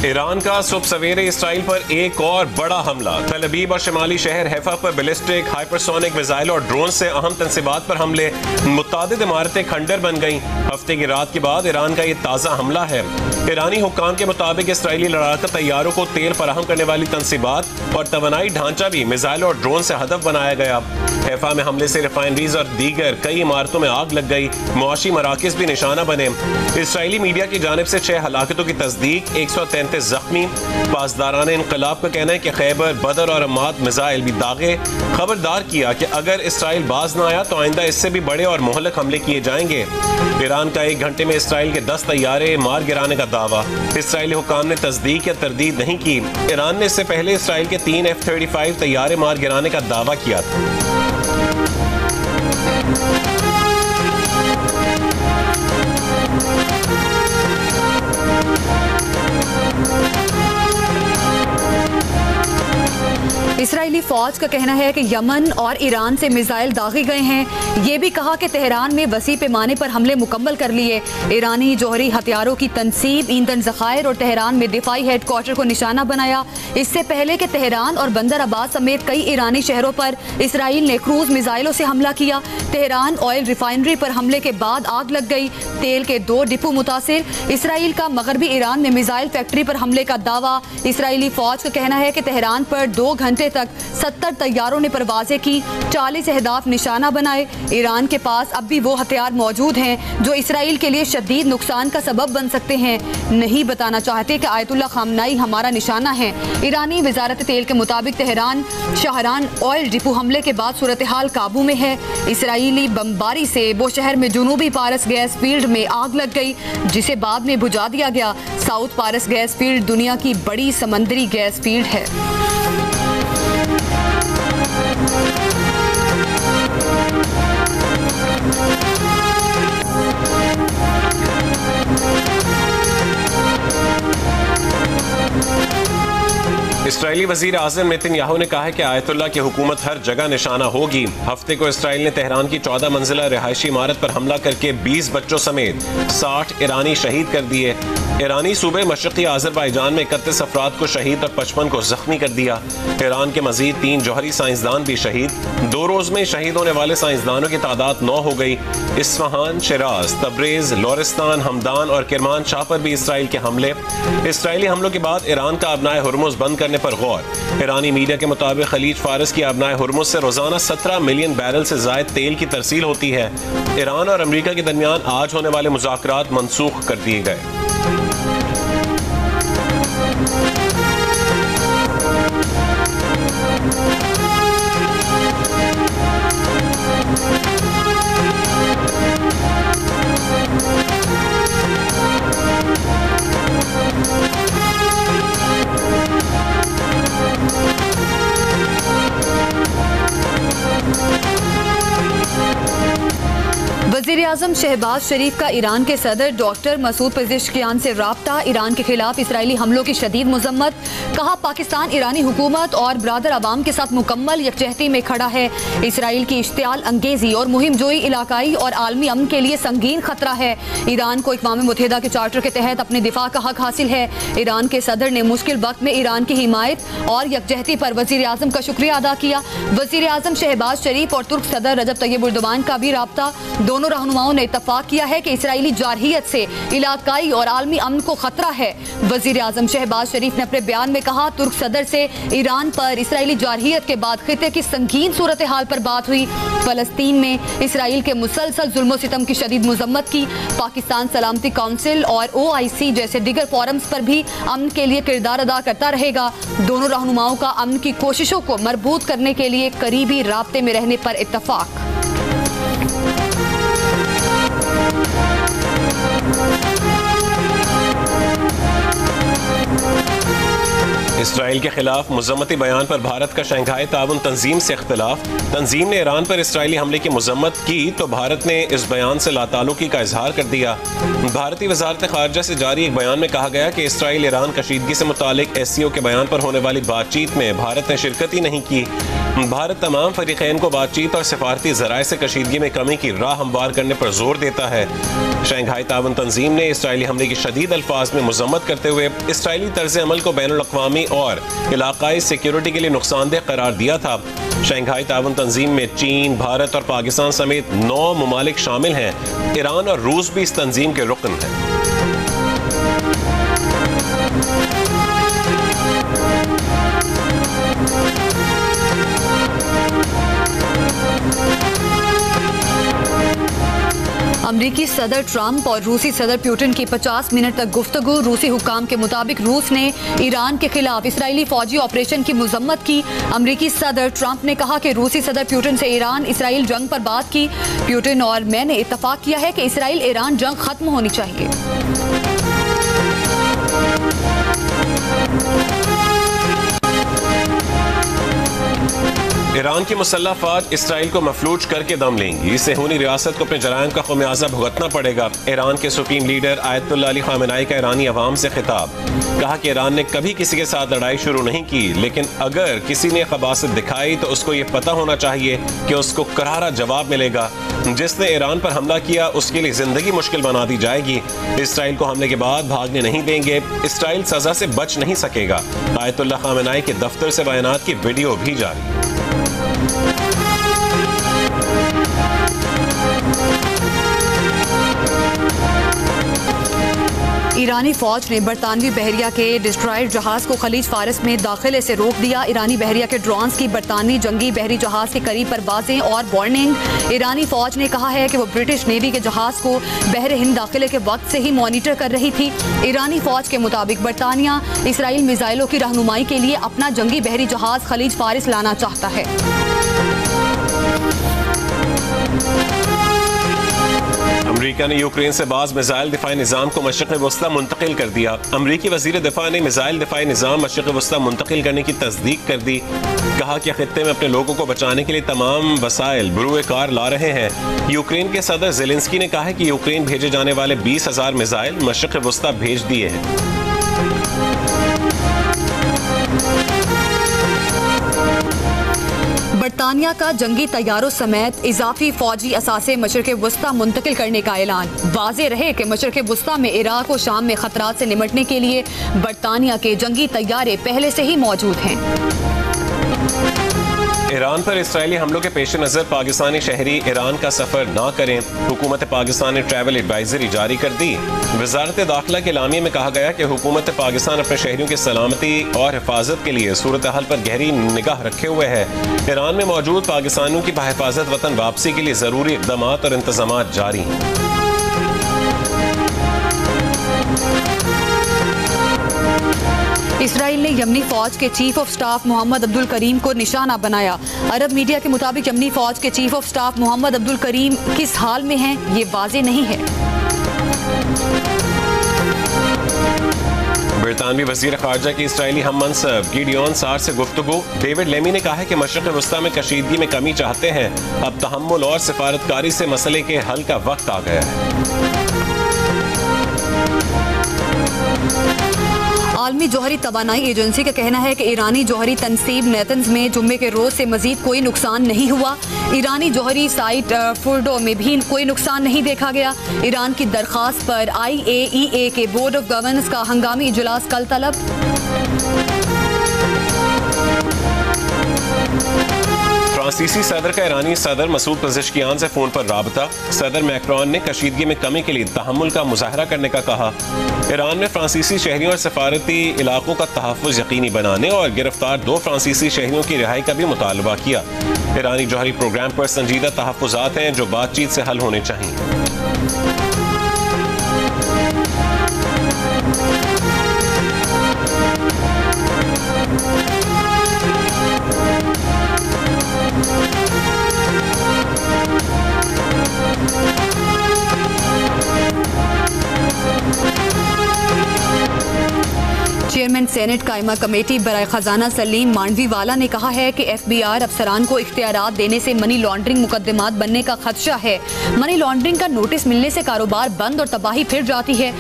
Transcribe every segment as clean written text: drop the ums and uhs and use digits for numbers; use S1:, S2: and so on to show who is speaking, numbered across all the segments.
S1: Iran का सुबह सवेरे इसराइल पर एक और बड़ा हमला। तल अबीब और शिमाली शहर हैफा पर बैलिस्टिक, हाइपरसोनिक मिसाइल और ड्रोन से अहम तंसीबात पर हमले। मुतादिद इमारतें खंडर बन गईं। हफ्ते की रात के बाद ईरान का ये ताज़ा हमला है। ईरानी हुक्काम के मुताबिक इसराइली लड़ाका तैयारों को तेल फराहम करने वाली तंसीबात और तवानाई ढांचा भी मिसाइल और ड्रोन से हदफ बनाया गया। हैफा में हमले से रिफाइनरीज और दीगर कई इमारतों में आग लग गई। मुआशी मराकज़ भी निशाना बने। इसराइली मीडिया की जानिब से 6 हलाकतों की तस्दीक, 133 जख्मी। पासदारान इनकलाब का कहना है कि खैबर, बदर और अम्माद मिसाइल भी दागे। खबरदार किया कि अगर इसराइल बाज न आया तो आइंदा इससे भी बड़े और मुहलक हमले किए जाएंगे। ईरान का 1 घंटे में इसराइल के 10 तैयारे मार गिराने का दावा। इसराइली हुक्काम ने तस्दीक या तरदीद नहीं की। ईरान ने इससे पहले इसराइल के 3 F-35 तैयारे मार गिराने का दावा किया था।
S2: इसराइली फौज का कहना है कि यमन और ईरान से मिसाइल दागे गए हैं। ये भी कहा कि तेहरान में वसी पैमाने पर हमले मुकम्मल कर लिए। ईरानी जौहरी हथियारों की तनसीब, ईंधन ज़खायर और तेहरान में दिफाई हेडक्वार्टर को निशाना बनाया। इससे पहले कि तेहरान और बंदर अब्बास समेत कई ईरानी शहरों पर इसराइल ने क्रूज मिसाइलों से हमला किया। तेहरान ऑयल रिफाइनरी पर हमले के बाद आग लग गई। तेल के 2 डिपो मुतासिर। इसराइल का मगरबी ईरान में मिसाइल फैक्ट्री पर हमले का दावा। इसराइली फौज का कहना है कि तेहरान पर 2 घंटे तक 70 तैयारों ने परवाजें की, 40 अहदाफ निशाना बनाए। ईरान के पास अब भी वो हथियार मौजूद हैं जो इसराइल के लिए शदीद नुकसान का सबब बन सकते हैं। नहीं बताना चाहते कि आयतुल्लाह खामनाई हमारा निशाना है। ईरानी वजारत तेल के मुताबिक तेहरान शाहरान ऑयल डिपो हमले के बाद सूरत हाल काबू में है। इसराइली बमबारी से वो शहर में जनूबी पारस गैस फील्ड में आग लग गई, जिसे बाद में बुझा दिया गया। साउथ पारस गैस फील्ड दुनिया की बड़ी समंदरी गैस फील्ड है।
S1: इसराइली वज़ीर आज़म नेतन्याहू ने कहा है कि आयतुल्लाह की हुकूमत हर जगह निशाना होगी। हफ्ते को इसराइल ने तेहरान की 14 मंजिला रिहायशी इमारत पर हमला करके 20 बच्चों समेत 60 ईरानी शहीद कर दिए। ईरानी सूबे मशरक़ी आज़रबाईजान में 31 अफराद को शहीद और 55 को जख्मी कर दिया। ईरान के मजीद 3 जौहरी साइंसदान भी शहीद। 2 रोज में शहीद होने वाले साइंसदानों की तादाद 9 हो गई। इस्फहान, शिराज, तब्रेज, लोरिस्तान, हमदान और किरमान शाह पर भी इसराइल के हमले। इसराइली हमलों के बाद ईरान का अबनाए हुर्मुज़ बंद करने पर गौर। ईरानी मीडिया के मुताबिक खलीज फारस की अबनाए हुर्मुज़ से रोजाना 17 मिलियन बैरल से ज़ायद तेल की तरसील होती है। ईरान और अमेरिका के दरमियान आज होने वाले मुज़ाकरात मनसूख कर दिए गए।
S2: वज़ीर-ए-आज़म शहबाज शरीफ का ईरान के सदर डॉक्टर मसूद पेज़ेश्कियान से राब्ता। ईरान के खिलाफ इसराइली हमलों की शदीद मज़म्मत। कहा, पाकिस्तान ईरानी हुकूमत और बरादर अवाम के साथ मुकम्मल यकजहती में खड़ा है। इसराइल की इश्तियाल अंगेजी और मुहिम जोई इलाकाई और आलमी अमन के लिए संगीन खतरा है। ईरान को अक़वाम मुत्तहिदा के चार्टर के तहत अपने दिफा का हक हासिल है। ईरान के सदर ने मुश्किल वक्त में ईरान की हिमायत और यकजहती पर वज़ीर-ए-आज़म का शुक्रिया अदा किया। वज़ीर-ए-आज़म शहबाज शरीफ और तुर्क सदर रजब तैयब एर्दोगान का भी राब्ता। दोनों रहनुमाओं ने इत्तफाक किया है कि इसराइली जारहियत से इलाकाई और आलमी अमन को खतरा है। वज़ीर आज़म शहबाज शरीफ ने अपने बयान में कहा, तुर्क सदर से ईरान पर इसराइली जारहियत के बाद खित्ते की संगीन सूरत हाल पर बात हुई। फ़लस्तीन में इसराइल के मुसलसल जुल्म सितम की शदीद मज़म्मत की। पाकिस्तान सलामती काउंसिल और OIC जैसे दीगर फोरम्स पर भी अमन के लिए किरदार अदा करता रहेगा। दोनों रहनुमाओं का अमन की कोशिशों को मरबूत करने के लिए करीबी राब्ते में रहने पर इत्तफाक।
S1: इसराइल के खिलाफ मज़म्मती बयान पर भारत का शंघाई ताउन तंजीम से इख्तिलाफ। तंजीम ने ईरान पर इसराइली हमले की मज़म्मत की तो भारत ने इस बयान से लाताल्लुकी का इजहार कर दिया। भारतीय वज़ारत ख़ारिजा से जारी एक बयान में कहा गया कि इसराइल ईरान कशीदगी से मुतालिक SCO के बयान पर होने वाली बातचीत में भारत ने शिरकत ही नहीं की। भारत तमाम फरीकैन को बातचीत और सिफारती ज़राए से कशीदगी में कमी की राह हमवार करने पर जोर देता है। शंघाई ताउन तंजीम ने इसराइली हमले की शदीद अल्फाज में मजम्मत करते हुए इसराइली तर्ज अमल को बैनुल अक़वामी और इलाकाई सिक्योरिटी के लिए नुकसानदेह करार दिया था। शंघाई ताउन तंजीम में चीन, भारत और पाकिस्तान समेत 9 ममालिक शामिल हैं। ईरान और रूस भी इस तंजीम के रुकन हैं।
S2: अमरीकी सदर ट्रंप और रूसी सदर पुतिन की 50 मिनट तक गुफ्तगू। रूसी हुक्काम के मुताबिक रूस ने ईरान के खिलाफ इसराइली फौजी ऑपरेशन की मजम्मत की। अमरीकी सदर ट्रंप ने कहा कि रूसी सदर पुतिन से ईरान इसराइल जंग पर बात की। पुतिन और मैंने इत्तफाक किया है कि इसराइल ईरान जंग खत्म होनी चाहिए।
S1: ईरान की मुसल्लह फ़ौज इसराइल को मफलूज करके दम लेंगी। इससे खूनी रियासत को अपने जराइम का खमियाजा भुगतना पड़ेगा। ईरान के supreme leader Ayatollah Ali Khamenei का ईरानी अवाम से खिताब। कहा कि ईरान ने कभी किसी के साथ लड़ाई शुरू नहीं की, लेकिन अगर किसी ने खबासत दिखाई तो उसको ये पता होना चाहिए कि उसको करारा जवाब मिलेगा। जिसने ईरान पर हमला किया उसके लिए जिंदगी मुश्किल बना दी जाएगी। इसराइल को हमले के बाद भागने नहीं देंगे। इसराइल सजा से बच नहीं सकेगा। आयतुल्लाह खामेनेई के दफ्तर से बयानात की वीडियो भी जारी।
S2: ईरानी फौज ने बरतानवी बहरिया के डिस्ट्रॉयर जहाज को खलीज फारिस में दाखिले से रोक दिया। ईरानी बहरिया के ड्रोन्स की बरतानवी जंगी बहरी जहाज के करीब परवाजें और वार्निंग। ईरानी फौज ने कहा है कि वो ब्रिटिश नेवी के जहाज को बहर हिंद दाखिले के वक्त से ही मॉनिटर कर रही थी। ईरानी फौज के मुताबिक बरतानिया इसराइल मिसाइलों की रहनुमाई के लिए अपना जंगी बहरी जहाज खलीज फारिस लाना चाहता है।
S1: अमरीका ने यूक्रेन से बाज मिसाइल दिफाई निज़ाम को मशरिक़ वस्ता मुंतकिल कर दिया। अमरीकी वज़ीर दिफा ने मिसाइल दिफाई निज़ाम मशरिक़ वस्ता मुंतकिल करने की तस्दीक कर दी। कहा कि खित्ते में अपने लोगों को बचाने के लिए तमाम वसाइल बरूए कार ला रहे हैं। यूक्रेन के सदर ज़ेलेंस्की ने कहा है कि यूक्रेन भेजे जाने वाले 20,000 मिसाइल मशरिक़ वस्ता भेज दिए हैं।
S2: बरतानिया का जंगी तैयारों समेत इजाफी फौजी असासे मशरिक़ वस्ता मुंतकिल करने का ऐलान। वाज़ेह रहे कि मशरिक़ वस्ता में इराक और शाम में खतरात से निपटने के लिए बरतानिया के जंगी तैयारे पहले से ही मौजूद हैं।
S1: ईरान पर इसराइली हमलों के पेश नज़र पाकिस्तानी शहरी ईरान का सफ़र ना करें। हुकूमत पाकिस्तान ने ट्रैवल एडवाइजरी जारी कर दी। वज़ारत दाखिला के एलामिये में कहा गया कि हुकूमत पाकिस्तान अपने शहरियों की सलामती और हिफाजत के लिए सूरत हाल पर गहरी निगाह रखे हुए है। ईरान में मौजूद पाकिस्तानियों की बहिफाजत वतन वापसी के लिए ज़रूरी इक़दाम और इंतज़ाम जारी हैं।
S2: इसराइल ने यमनी फौज के chief of staff Mohammed Abdul Karim को निशाना बनाया। अरब मीडिया के मुताबिक यमनी फौज के chief of staff Mohammed Abdul Karim किस हाल में हैं ये वाज़ेह नहीं है।
S1: बरतानवी वज़ीर ख़ारजा की इसराइली हम मनसब गिडियोन सार से गुफ्तगू। डेविड लेमी ने कहा है कि मशरिक़ वस्ता में कशीदगी में कमी चाहते हैं। अब तहम्मुल और सिफारतकारी से मसले के हल का वक्त आ गया है।
S2: आलमी जौहरी तवानाई एजेंसी का कहना है कि ईरानी जौहरी तनसीब नेतन्स में जुम्मे के रोज से मजीद कोई नुकसान नहीं हुआ। ईरानी जौहरी साइट फुर्डो में भी कोई नुकसान नहीं देखा गया। ईरान की दरख्वास्त पर IAEA के बोर्ड ऑफ गवर्नर्स का हंगामी इजलास कल तलब।
S1: फ्रांसीसी सदर का ईरानी सदर मसूद पज़ेश्कियान से फोन पर राबता। सदर मैक्रोन ने कशीदगी में कमी के लिए तहम्मुल का मुजाहरा करने का कहा। ईरान में फ्रांसीसी शहरियों और सफारती इलाकों का तहफ़्फ़ुज़ यकीनी बनाने और गिरफ्तार 2 फ्रांसीसी शहरियों की रिहाई का भी मुतालबा किया। ईरानी जौहरी प्रोग्राम पर संजीदा तहफ़्फ़ुज़ात हैं जो बातचीत से हल होने चाहिए।
S2: चेयरमैन सेनेट कायमा कमेटी बराए खजाना सलीम मांडवीवाला ने कहा है कि FBI अफसरान को इख्तियारात देने से मनी लॉन्ड्रिंग मुकदमात बनने का खदशा है। मनी लॉन्ड्रिंग का नोटिस मिलने से कारोबार बंद और तबाही फिर जाती है।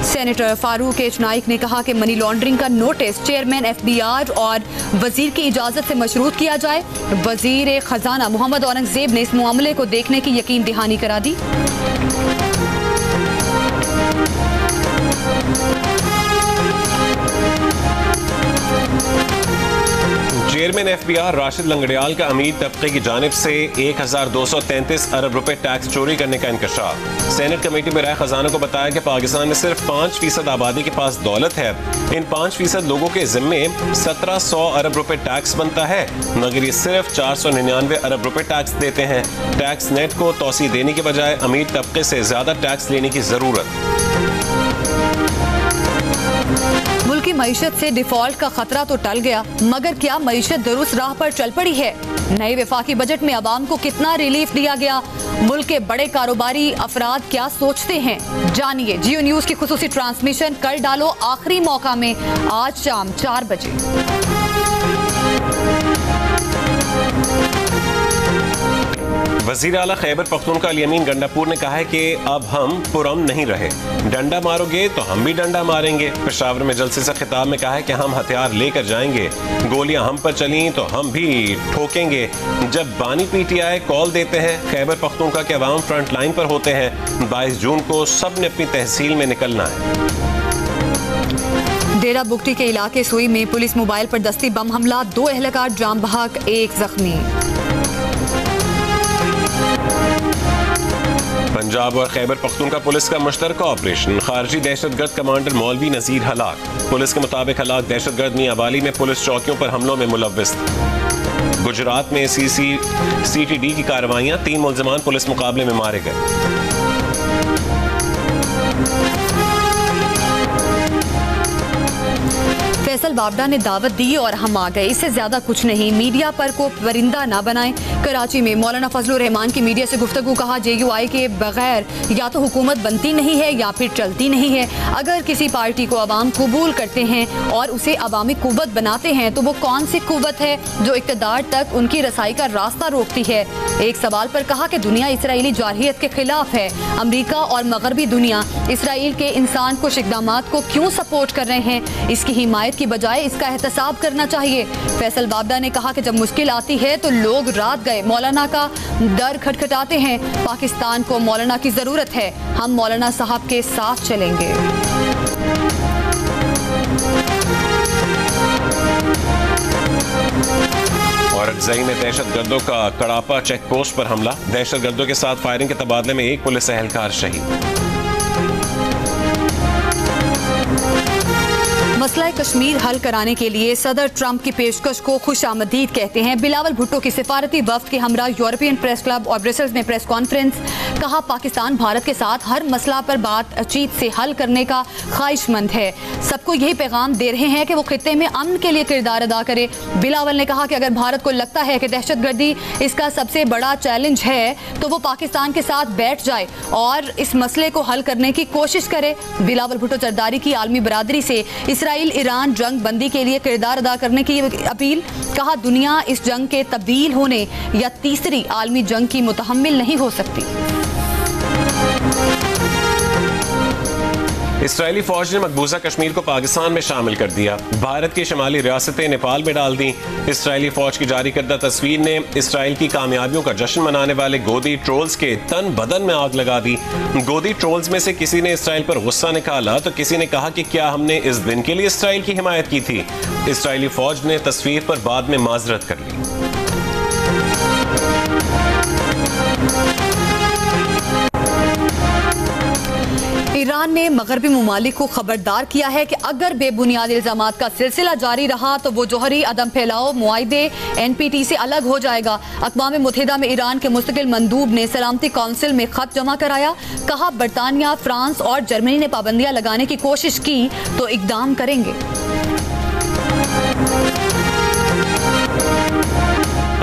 S2: सेनेटर फारूक एच नाइक ने कहा कि मनी लॉन्ड्रिंग का नोटिस चेयरमैन FBI और वजीर की इजाजत से मशरूत किया जाए। वजीर खजाना मोहम्मद औरंगजेब ने इस मामले को देखने की यकीन दहानी करा दी।
S1: चेयरमैन FBI राशिद लंगड़ियाल का अमीर तबके की जानिब से 1233 अरब रुपए टैक्स चोरी करने का इंकशाफ। सेनेट कमेटी में राय खजाना को बताया कि पाकिस्तान में सिर्फ 5% आबादी के पास दौलत है। इन 5% लोगों के जिम्मे 1700 अरब रुपए टैक्स बनता है, मगर ये सिर्फ 499 अरब रुपए टैक्स देते हैं। टैक्स नेट को तोसी देने के बजाय अमीर तबके से ज्यादा टैक्स लेने की जरूरत।
S2: मुल्क की मईशत से डिफॉल्ट का खतरा तो टल गया, मगर क्या मईशत दुरुस्त राह पर चल पड़ी है? नए वफाकी बजट में आवाम को कितना रिलीफ दिया गया? मुल्क के बड़े कारोबारी अफराद क्या सोचते हैं? जानिए। जियो न्यूज की खुसूसी ट्रांसमिशन कर डालो आखिरी मौका में आज शाम 4 बजे।
S1: वज़ीर आला खैबर पख्तूनख्वा अली अमीन गंडापुर ने कहा है कि अब हम पुरअमन नहीं रहे, डंडा मारोगे तो हम भी डंडा मारेंगे। पेशावर में जलसे से खिताब में कहा है कि हम हथियार लेकर जाएंगे, गोलियां हम पर चली तो हम भी ठोकेंगे। जब बानी PTI कॉल देते हैं, खैबर पख्तूनख्वा के अवाम फ्रंट लाइन पर होते हैं। 22 जून को सब ने अपनी तहसील में निकलना है।
S2: डेरा बुगटी के इलाके सुई में पुलिस मोबाइल पर दस्ती बम हमला, 2 एहलकार जाम बहक, 1 जख्मी।
S1: पंजाब और खैबर पख्तूनख्वा पुलिस का मुश्तरका ऑपरेशन, खारजी दहशतगर्द कमांडर मौलवी नजीर हलाक। पुलिस के मुताबिक हलाक दहशतगर्द मियां वाली में पुलिस चौकियों पर हमलों में मुलव्विस। गुजरात में CTD की कार्रवाइयां, 3 मुल्जिमान पुलिस मुकाबले में मारे गए।
S2: फैसल बाबडा ने दावत दी और हम आ गए, इससे ज्यादा कुछ नहीं। मीडिया पर को परिंदा ना बनाएं। कराची में मौलाना फजलुर रहमान की मीडिया से गुफ्तगू, कहा JUI के बगैर या तो हुकूमत बनती नहीं है या फिर चलती नहीं है। अगर किसी पार्टी को अवाम कबूल करते हैं और उसे अवामी कुव्वत बनाते हैं तो वो कौन सी कुव्वत है जो इक़्तिदार तक उनकी रसाई का रास्ता रोकती है? एक सवाल पर कहा कि दुनिया इसराइली जारहियत के खिलाफ है। अमरीका और मगरबी दुनिया इसराइल के इंसान कुश इक़दामात को क्यों सपोर्ट कर रहे हैं? इसकी हिमायत की बजाय इसका एहतसाब करना चाहिए। फैसल बाबडा ने कहा कि जब मुश्किल आती है तो लोग रात गए मौलाना का दर खटखटाते हैं। पाकिस्तान को मौलाना की जरूरत है, हम मौलाना साहब के साथ चलेंगे।
S1: और अफजाई में दहशतगर्दों का कड़ापा चेक पोस्ट पर हमला, दहशतगर्दों के साथ फायरिंग के तबादले में 1 पुलिस एहलकार शहीद।
S2: मसला कश्मीर हल कराने के लिए सदर ट्रंप की पेशकश को खुशामदीद कहते हैं। बिलावल भुट्टो की सिफारती वफ्द के हमरा यूरोपियन प्रेस क्लब और ब्रसेल्स में प्रेस कॉन्फ्रेंस। कहा पाकिस्तान भारत के साथ हर मसला पर बातचीत से हल करने का ख्वाहिशमंद है। सबको यही पैगाम दे रहे हैं कि वो खित्ते में अमन के लिए किरदार अदा करे। बिलावल ने कहा कि अगर भारत को लगता है कि दहशतगर्दी इसका सबसे बड़ा चैलेंज है तो वो पाकिस्तान के साथ बैठ जाए और इस मसले को हल करने की कोशिश करे। बिलावल भुट्टो जरदारी की आलमी बरादरी से इसराइल ईरान जंग बंदी के लिए किरदार अदा करने की अपील। कहा दुनिया इस जंग के तब्दील होने या तीसरी आलमी जंग की मुतहम्मिल नहीं हो सकती।
S1: इसराइली फौज ने मकबूजा कश्मीर को पाकिस्तान में शामिल कर दिया, भारत की शमाली रियासतें नेपाल में डाल दी। इसराइली फौज की जारी करदा तस्वीर ने इसराइल की कामयाबियों का जश्न मनाने वाले गोदी ट्रोल्स के तन बदन में आग लगा दी। गोदी ट्रोल्स में से किसी ने इसराइल पर गुस्सा निकाला तो किसी ने कहा कि क्या हमने इस दिन के लिए इसराइल की हिमायत की थी। इसराइली फौज ने तस्वीर पर बाद में माजरत कर ली।
S2: ईरान ने मगरबी ममालिक को खबरदार किया है कि अगर बेबुनियाद इल्जामात का सिलसिला जारी रहा तो वो जौहरी अदम फैलाओ मुआहिदे NPT से अलग हो जाएगा। अक़वाम मुत्तहिदा में ईरान के मुस्तकिल मंदूब ने सलामती काउंसिल में खत जमा कराया। कहा बरतानिया, फ्रांस और जर्मनी ने पाबंदियां लगाने की कोशिश की तो इकदाम करेंगे।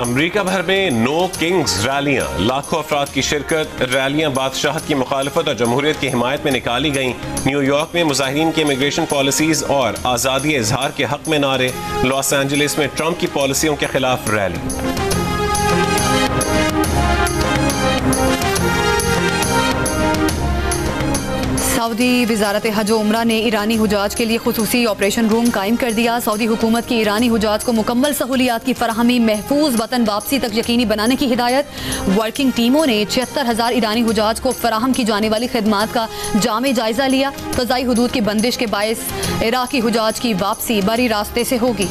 S1: अमरीका भर में नो किंग्स रैलियां, लाखों अफराद की शिरकत। रैलियां बादशाहत की मुखालफत और जमहूरियत की हिमायत में निकाली गईं। न्यूयॉर्क में मुजाहिरीन की इमिग्रेशन पॉलिसीज और आज़ादी इजहार के हक में नारे। लॉस एंजलिस में ट्रंप की पॉलिसियों के खिलाफ रैली।
S2: सऊदी वजारत हज और उम्रा ने ईरानी हुजाज के लिए खुसूसी ऑपरेशन रूम कायम कर दिया। सऊदी हुकूमत की ईरानी हुजाज को मुकम्मल सहूलियात की फराहमी, महफूज वतन वापसी तक यकीनी बनाने की हिदायत। वर्किंग टीमों ने 76,000 ईरानी हुजाज को फराहम की जाने वाली खदमात का जामे जायजा लिया। फ़ज़ाई हुदूद की बंदिश के बायस इराकी हुजाज की वापसी बरी रास्ते से होगी।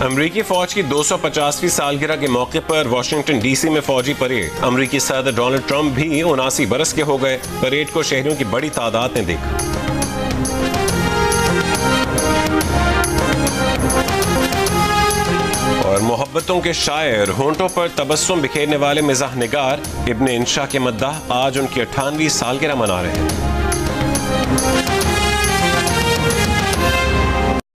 S1: अमरीकी फौज की 250वीं सालगिरह के मौके पर वाशिंगटन डीसी में फौजी परेड। अमरीकी सदर डोनाल्ड ट्रंप भी 79 बरस के हो गए। परेड को शहरियों की बड़ी तादाद ने देखा। और मोहब्बतों के शायर, होंठों पर तबस्सुम बिखेरने वाले मिजाह निगार इब्ने इंशा के मद्दाह आज उनकी 98वीं सालगिरह मना रहे हैं।